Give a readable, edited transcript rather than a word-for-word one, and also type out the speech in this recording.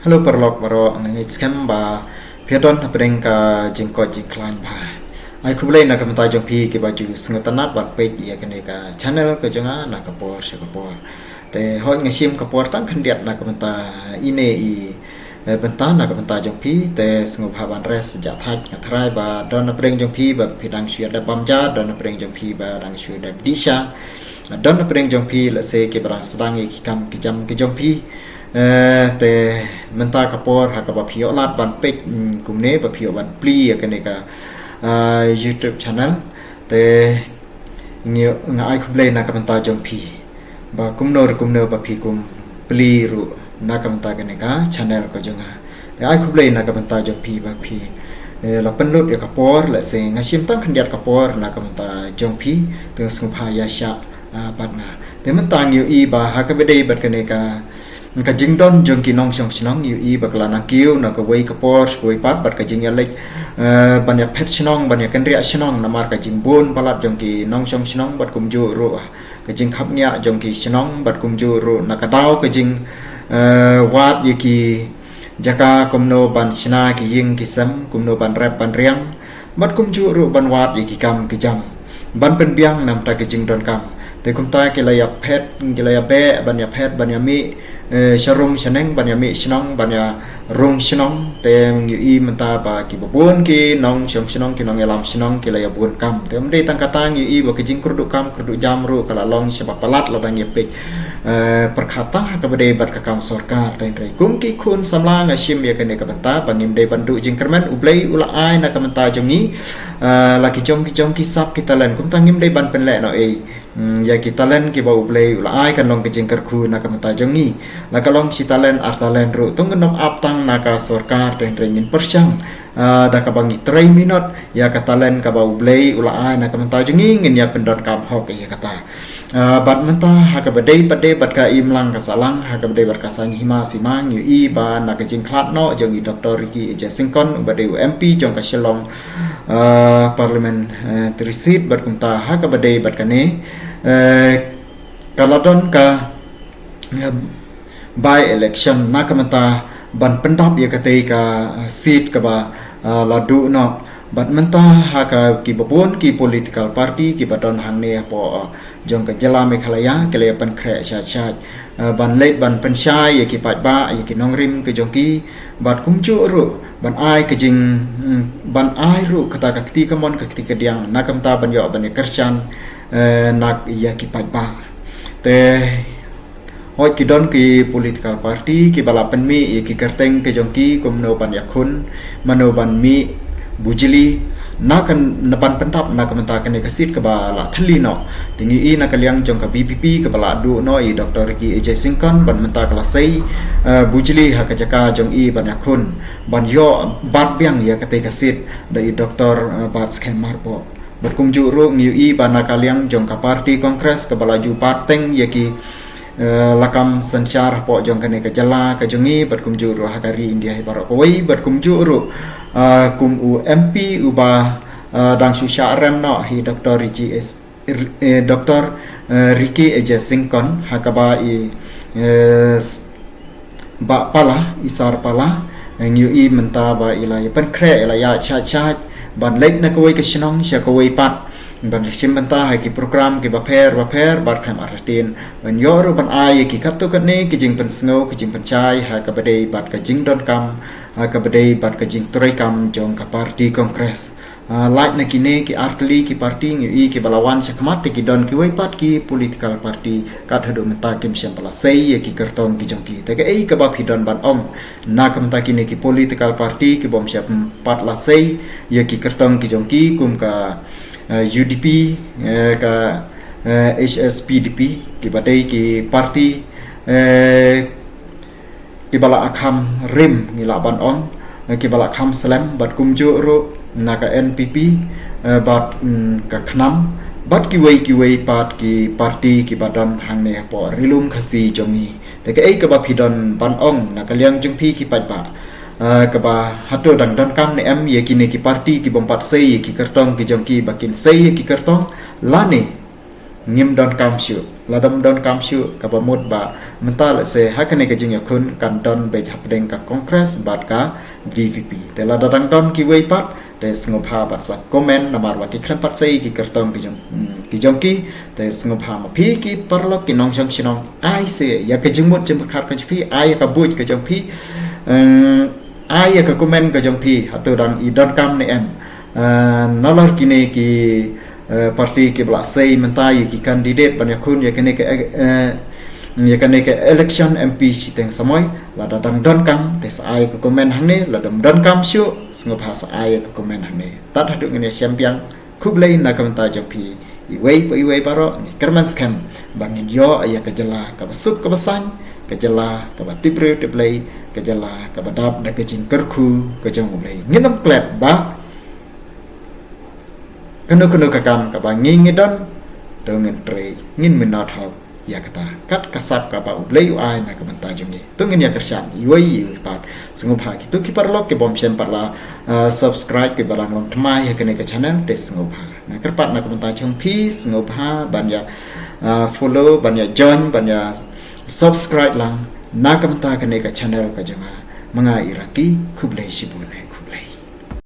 Halo perlok baro nangit scam ba piadon apeng ka jingkot jingklan ba ai kublai na kamta jong pi ke baju sengatanat ban page ya kene ka channel ke jonga na kapor se kapor te hoi ngasim kapor tang khandiat na kamta ine i benta na kamta jong pi te sengup haban res sejak thaj ngathrai ba don apeng jong pi ba pidang syuat da bamja don apeng jong pi ba dang syuat da disha don apeng jong pi la se ke barang sedang ki kam ki jam ki jong pi te menta kapor ha ka ba phio lat ban page kumne ba phio ban pli ka ne ka YouTube channel te ngio ngai khublei na ka menta jong pi ba kumno ba phi kum pli ru na ka menta ka ne ka channel ko jonga ai khublei na ka menta jong pi ba phi la penlut ya kapor la se ngasim tang khandiat kapor na ka menta jong pi te sngpha ya sha patna te menta ngio I ba ha ka bedei bat ka ne ka jingdon jong ki nong song snong yu I bakla na kiu na ka wei ka por wei pat bat ka jing yalek banya pet snong banya kendria snong na mar ka jing bun palat jong ki nong song snong bat kum ju ru ka jing khap nya jong ki snong bat kum ju ru na ka dau ka jing wat yu ki jaka kumno ban sna ki ying ki sam kumno ban rap ban riang bat kum ju ru ban wat yu ki kam ki jam ban pen biang nam ta ka jing don kam te kum ta ki la ya pet ki la ya be ban ya pet ban ya mi sharung shaneng banya mi shnong banya rung shnong tem yu I menta ba ki bobon ki nong shong shnong ki nong elam shnong ki la ya bun kam tem de tang katang yu I ba ki jing kurdu kam kurdu jam ru kala long shaba palat la bang yepik perkhatang ka bade bat ka kam sarkar teng rei kum ki khun samlang ashim ya kene ka banta bangim de bandu jing kerman ublei ula ai na ka menta jongi la ki jong ki sap ki talen kum tangim de ban pen le no ya ki talen ki ba ublei ula ai kan long ki jing kerku na ka menta jongi la kalong si talen artalen ru tung genom aptang naka sarkar teng rengin persyang da ka bangi 3 minut ya ka talen ka ba ublei ula ai na ka menta jongi ngin ya pendon kam hok ya kata bat menta ha ka badei bat ka imlang ka salang ha ka badei bat ka sang hima simang yu I ba na ka jing klat no jong I Dr. Ricky Ejasingkon badei MP jong ka Shillong parlimen trisit bat kumta ha ka badei bat ka ne kaladon ka by election na kamata ban pendap ya kate ka seat ka ba ladu no bat menta ha ka ki babon ki political party ki badon hang ne po jong ka jala Meghalaya ke le pan khre cha ban le ban penshai ya ki pat ba ya ki nong rim ke jong ki bat kum chu ru ban ai ke jing ban ai ru kata ka ti ka mon ka ti ka diang na kamta ban yo ban kershan nak ya ki pat ba te hoi ki don ki political party ki balapan mi ki kerteng ke jongki kumno ban yakun mano ban mi bujili na kan naban pentap na kamenta kan kasit ke bala thali no tingi I na kaliang jong ka BPP ke bala du no I Dr. Ricky Ejasingkon ban menta kelasai bujili ha ka jaka jong I ban yakun ban yo bat biang ya kate kasit dai Dr. Bat Skemar po berkumju ru ngiu I ban na kaliang jong ka party kongres ke bala ju pateng ya ki lakam sanchar po jong kane ka jala ka jongi berkum juru hakari India hibaro koi berkum juru kum u MP uba dang susha rem no hi Dr. Ricky Ejasingkon hakaba I ba pala isar pala ngiu I menta ba ilai pen kre ilaya cha ban lek na koi ka shnong sha koi pat ban sim banta ha ki program ki baper bar kham artin ban yor ban ai ki katu kan ne ki jing pen sngo ki jing pen chai ha ka badei bat ka jing don kam ha ka badei bat ka jing troi kam jong ka party congress like na ki ne ki artli ki party ngi I ki balawan sakmat ki don ki wei pat ki political party ka thadu menta kim siam pala sei ki kertong ki jong ki te ka ei ka ba phidon ban ong na kam ta ki ne ki political party ki bom siap pat la sei ye ki kertong ki jong ki kum ka UDP ka HSPDP ki badai ki parti ki bala akham rim ni la ban ong ki bala kham slam bat kum ju ru na ka NPP bat ka khnam bat ki wei pat ki parti ki badan hang ne po rilum khasi jongi te ka ei ka ba phidon ban ong na ka liang jung phi ki pat ba ka ba hatu dang don kam ne em ye ki ne ki parti ki bompat sei ki kertong ki jong ki bakin sei ki kertong lane ngim don kam shu ladam don kam shu ka pamut ba mental se hakane ka jing yakun kan don be hapdeng ka congress bat ka DVP te la dadang don ki wei pat te sngopha bat sa comment namar wa ki kran pat sei ki kartong ki jong ki te sngopha ma phi ki parlok ki nong jong chinong ai se ya ka jingmut jim khat ka phi ai ka buj ka jong phi ai ka comment ka jong phi hatu dang I don kam ne em nalor kini ki parti ke belasai mentai ki kandidat banyak kun ya kene ke election MP siteng samoi la datang don kam tes ai ke komen hane la dam don kam syu ngop has ai ke komen hane tat hadu ngene champion kublai na kam ta jampi iwei paro ni kerman scam bangin yo aya ke jela ka besuk ke besang ke jela ka batibre te play ke jela ka badap da ke jing kerku ke jong play nginam klet ba kanu kakam ka ba ngingidon to ngin pre ngin menot hop ya kata kat kasap ka ba ublei ai na ka manta jumni to ngin ya kersan iwai pat sngopha ki to ki parlok ke bom sem parla subscribe ke balang long thmai ya kene ka channel te sngopha na kerpat na ka manta jong peace sngopha ban ya follow ban ya join ban ya subscribe lang na ka manta kene ka channel ka janga mga iraki kublai shibune